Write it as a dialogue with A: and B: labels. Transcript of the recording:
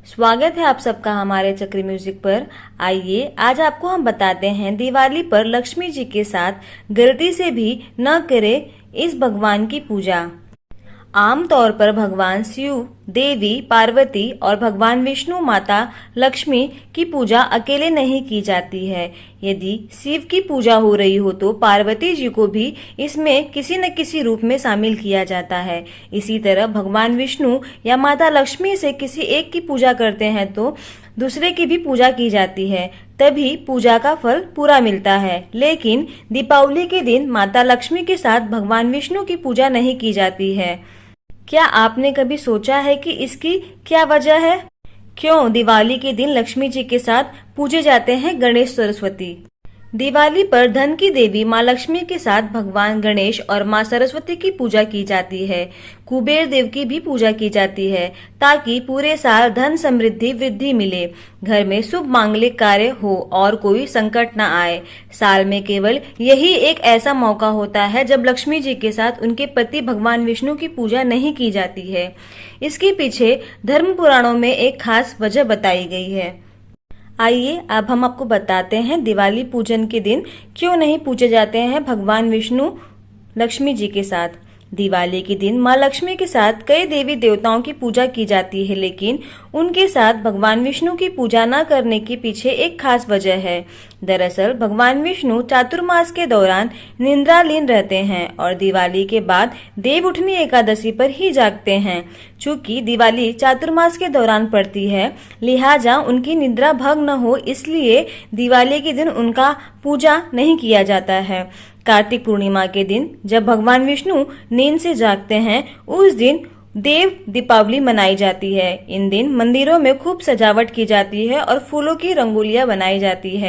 A: स्वागत है आप सबका हमारे चक्री म्यूजिक पर। आइए आज आपको हम बताते हैं दिवाली पर लक्ष्मी जी के साथ गलती से भी न करें इस भगवान की पूजा। आमतौर पर भगवान शिव, देवी पार्वती और भगवान विष्णु माता लक्ष्मी की पूजा अकेले नहीं की जाती है। यदि शिव की पूजा हो रही हो तो पार्वती जी को भी इसमें किसी न किसी रूप में शामिल किया जाता है। इसी तरह भगवान विष्णु या माता लक्ष्मी से किसी एक की पूजा करते हैं तो दूसरे की भी पूजा की जाती है, तभी पूजा का फल पूरा मिलता है। लेकिन दीपावली के दिन माता लक्ष्मी के साथ भगवान विष्णु की पूजा नहीं की जाती है। क्या आपने कभी सोचा है कि इसकी क्या वजह है? क्यों दिवाली के दिन लक्ष्मी जी के साथ पूजे जाते हैं गणेश सरस्वती? दिवाली पर धन की देवी माँ लक्ष्मी के साथ भगवान गणेश और माँ सरस्वती की पूजा की जाती है। कुबेर देव की भी पूजा की जाती है ताकि पूरे साल धन समृद्धि वृद्धि मिले, घर में शुभ मांगलिक कार्य हो और कोई संकट न आए। साल में केवल यही एक ऐसा मौका होता है जब लक्ष्मी जी के साथ उनके पति भगवान विष्णु की पूजा नहीं की जाती है। इसके पीछे धर्म पुराणों में एक खास वजह बताई गई है। आइए अब हम आपको बताते हैं दिवाली पूजन के दिन क्यों नहीं पूजे जाते हैं भगवान विष्णु लक्ष्मी जी के साथ। दिवाली के दिन माँ लक्ष्मी के साथ कई देवी देवताओं की पूजा की जाती है, लेकिन उनके साथ भगवान विष्णु की पूजा न करने के पीछे एक खास वजह है। दरअसल भगवान विष्णु चातुर्मास के दौरान निद्रालीन रहते हैं और दिवाली के बाद देव उठनी एकादशी पर ही जागते हैं। चूंकि दिवाली चातुर्मास के दौरान पड़ती है, लिहाजा उनकी निद्रा भंग न हो, इसलिए दिवाली के दिन उनका पूजा नहीं किया जाता है। कार्तिक पूर्णिमा के दिन जब भगवान विष्णु नींद से जागते हैं, उस दिन देव दीपावली मनाई जाती है। इन दिन मंदिरों में खूब सजावट की जाती है और फूलों की रंगोलियां बनाई जाती है।